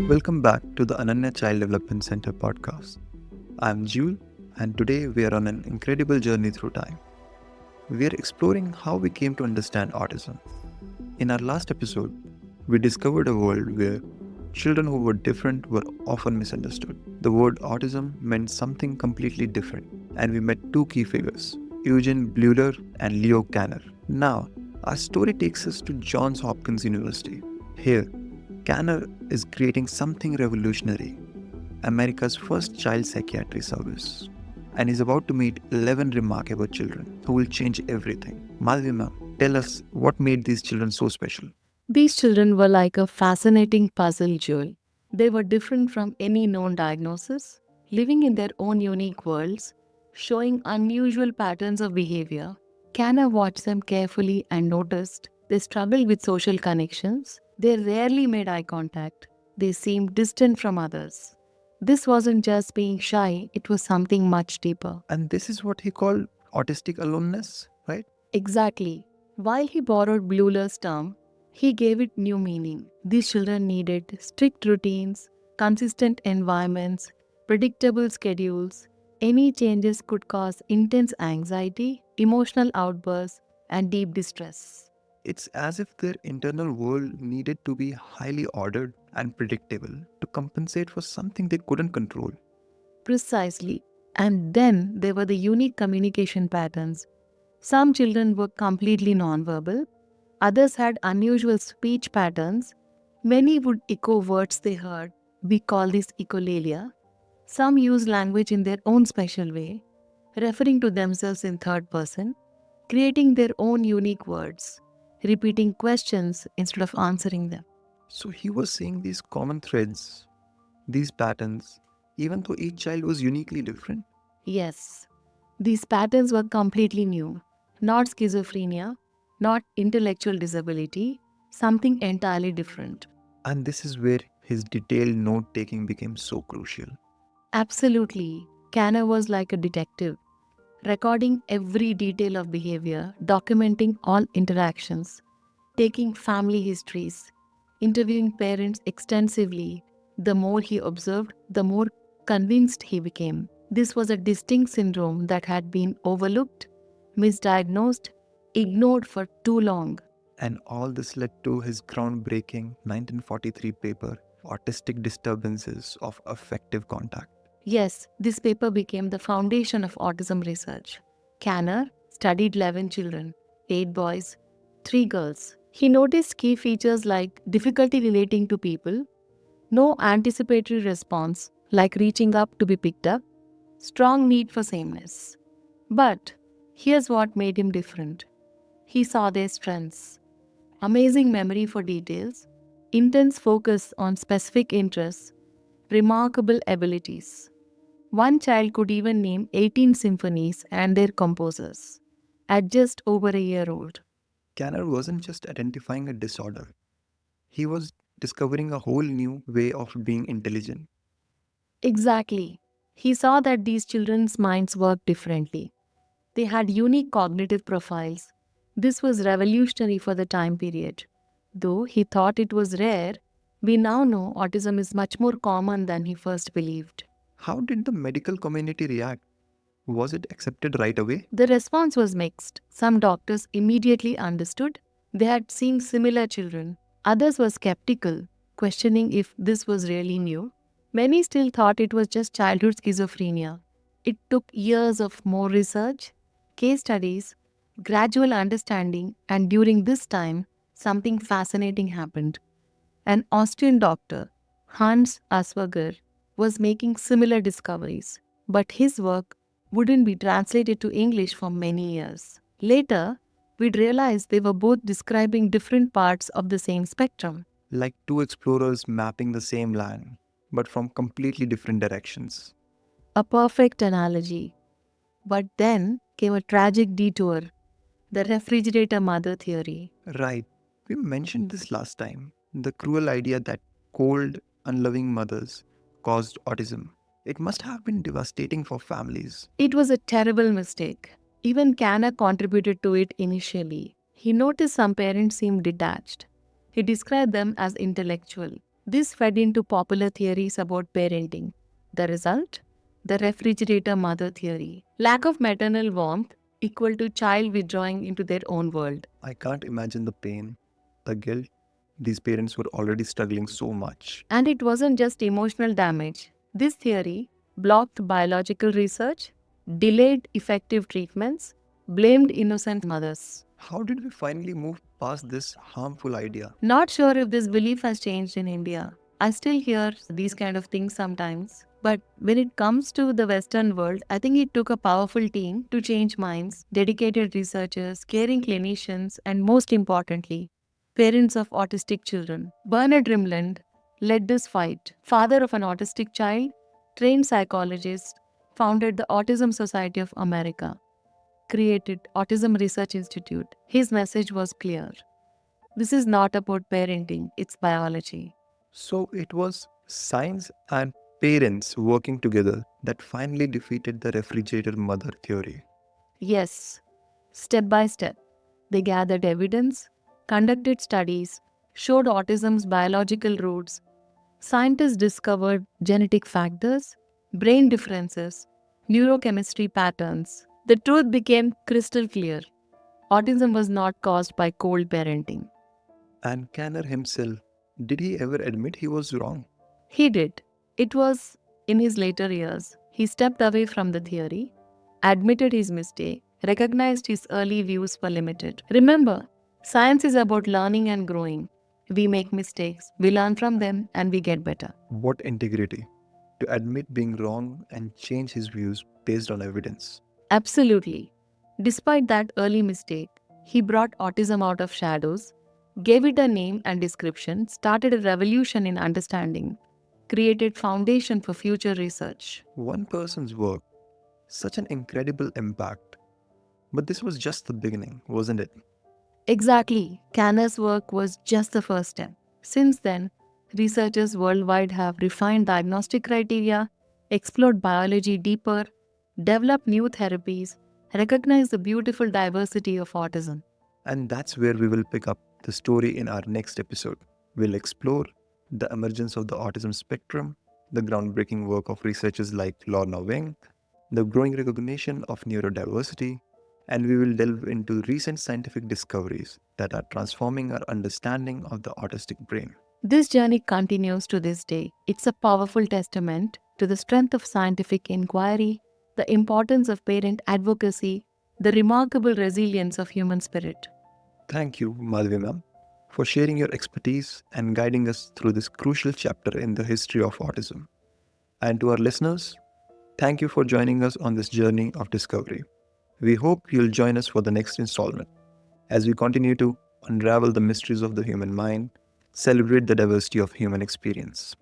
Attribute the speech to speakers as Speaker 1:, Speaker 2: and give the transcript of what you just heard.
Speaker 1: Welcome back to the Ananya Child Development Centre podcast. I'm Jewel, and today we are on an incredible journey through time. We are exploring how we came to understand autism. In our last episode, we discovered a world where children who were different were often misunderstood. The word autism meant something completely different, and we met two key figures, Eugene Bleuler and Leo Kanner. Now, our story takes us to Johns Hopkins University. Here, Kanner is creating something revolutionary, America's first child psychiatry service. And is about to meet 11 remarkable children who will change everything. Madhavi ma'am, tell us what made these children so special.
Speaker 2: These children were like a fascinating puzzle jewel. They were different from any known diagnosis, living in their own unique worlds, showing unusual patterns of behavior. Kanna watched them carefully and noticed they struggled with social connections. They rarely made eye contact. They seemed distant from others. This wasn't just being shy, it was something much deeper.
Speaker 1: And this is what he called autistic aloneness, right?
Speaker 2: Exactly. While he borrowed Bleuler's term, he gave it new meaning. These children needed strict routines, consistent environments, predictable schedules. Any changes could cause intense anxiety, emotional outbursts, and deep distress.
Speaker 1: It's as if their internal world needed to be highly ordered and predictable to compensate for something they couldn't control.
Speaker 2: Precisely. And then there were the unique communication patterns. Some children were completely nonverbal, others had unusual speech patterns. Many would echo words they heard. We call this echolalia. Some use language in their own special way, referring to themselves in third person, creating their own unique words, repeating questions instead of answering them.
Speaker 1: So he was seeing these common threads, these patterns, even though each child was uniquely different.
Speaker 2: Yes, these patterns were completely new. Not schizophrenia, not intellectual disability, something entirely different.
Speaker 1: And this is where his detailed note taking became so crucial.
Speaker 2: Absolutely. Kanner was like a detective, recording every detail of behavior, documenting all interactions, taking family histories, interviewing parents extensively. The more he observed, the more convinced he became. This was a distinct syndrome that had been overlooked, misdiagnosed, ignored for too long.
Speaker 1: And all this led to his groundbreaking 1943 paper, Autistic Disturbances of Affective Contact.
Speaker 2: Yes, this paper became the foundation of autism research. Kanner studied 11 children, 8 boys, 3 girls. He noticed key features like difficulty relating to people, no anticipatory response like reaching up to be picked up, strong need for sameness. But here's what made him different. He saw their strengths, amazing memory for details, intense focus on specific interests, remarkable abilities. One child could even name 18 symphonies and their composers at just over a year old.
Speaker 1: Kanner wasn't just identifying a disorder, he was discovering a whole new way of being intelligent.
Speaker 2: Exactly. He saw that these children's minds worked differently. They had unique cognitive profiles. This was revolutionary for the time period. Though he thought it was rare, we now know autism is much more common than he first believed.
Speaker 1: How did the medical community react? Was it accepted right away?
Speaker 2: The response was mixed. Some doctors immediately understood they had seen similar children. Others were skeptical, questioning if this was really new. Many still thought it was just childhood schizophrenia. It took years of more research, case studies, gradual understanding, and during this time, something fascinating happened. An Austrian doctor, Hans Asperger, was making similar discoveries, but his work wouldn't be translated to English for many years. Later, we'd realize they were both describing different parts of the same spectrum.
Speaker 1: Like two explorers mapping the same land, but from completely different directions.
Speaker 2: A perfect analogy. But then came a tragic detour, the refrigerator mother theory.
Speaker 1: Right. We mentioned this last time. The cruel idea that cold, unloving mothers caused autism. It must have been devastating for families.
Speaker 2: It was a terrible mistake. Even Kanner contributed to it initially. He noticed some parents seemed detached. He described them as intellectual. This fed into popular theories about parenting. The result? The refrigerator mother theory. Lack of maternal warmth equal to child withdrawing into their own world.
Speaker 1: I can't imagine the pain, the guilt. These parents were already struggling so much.
Speaker 2: And it wasn't just emotional damage. This theory blocked biological research, delayed effective treatments, blamed innocent mothers.
Speaker 1: How did we finally move past this harmful idea?
Speaker 2: Not sure if this belief has changed in India. I still hear these kind of things sometimes. But when it comes to the Western world, I think it took a powerful team to change minds, dedicated researchers, caring clinicians, and most importantly, parents of autistic children. Bernard Rimland led this fight. Father of an autistic child, trained psychologist, founded the Autism Society of America, created Autism Research Institute. His message was clear. This is not about parenting, it's biology.
Speaker 1: So it was science and parents working together that finally defeated the refrigerator mother theory.
Speaker 2: Yes, step by step, they gathered evidence, conducted studies, showed autism's biological roots. Scientists discovered genetic factors, brain differences, neurochemistry patterns. The truth became crystal clear. Autism was not caused by cold parenting.
Speaker 1: And Kanner himself, did he ever admit he was wrong?
Speaker 2: He did. It was in his later years. He stepped away from the theory, admitted his mistake, recognized his early views were limited. Remember, science is about learning and growing. We make mistakes, we learn from them, and we get better.
Speaker 1: What integrity! To admit being wrong and change his views based on evidence.
Speaker 2: Absolutely. Despite that early mistake, he brought autism out of shadows, gave it a name and description, started a revolution in understanding, created foundation for future research.
Speaker 1: One person's work, such an incredible impact. But this was just the beginning, wasn't it?
Speaker 2: Exactly. Kanner's work was just the first step. Since then, researchers worldwide have refined diagnostic criteria, explored biology deeper, developed new therapies, recognized the beautiful diversity of autism.
Speaker 1: And that's where we will pick up the story in our next episode. We'll explore the emergence of the autism spectrum, the groundbreaking work of researchers like Lorna Wing, the growing recognition of neurodiversity, and we will delve into recent scientific discoveries that are transforming our understanding of the autistic brain.
Speaker 2: This journey continues to this day. It's a powerful testament to the strength of scientific inquiry, the importance of parent advocacy, the remarkable resilience of human spirit.
Speaker 1: Thank you, Madhavi ma'am, for sharing your expertise and guiding us through this crucial chapter in the history of autism. And to our listeners, thank you for joining us on this journey of discovery. We hope you'll join us for the next installment as we continue to unravel the mysteries of the human mind, celebrate the diversity of human experience.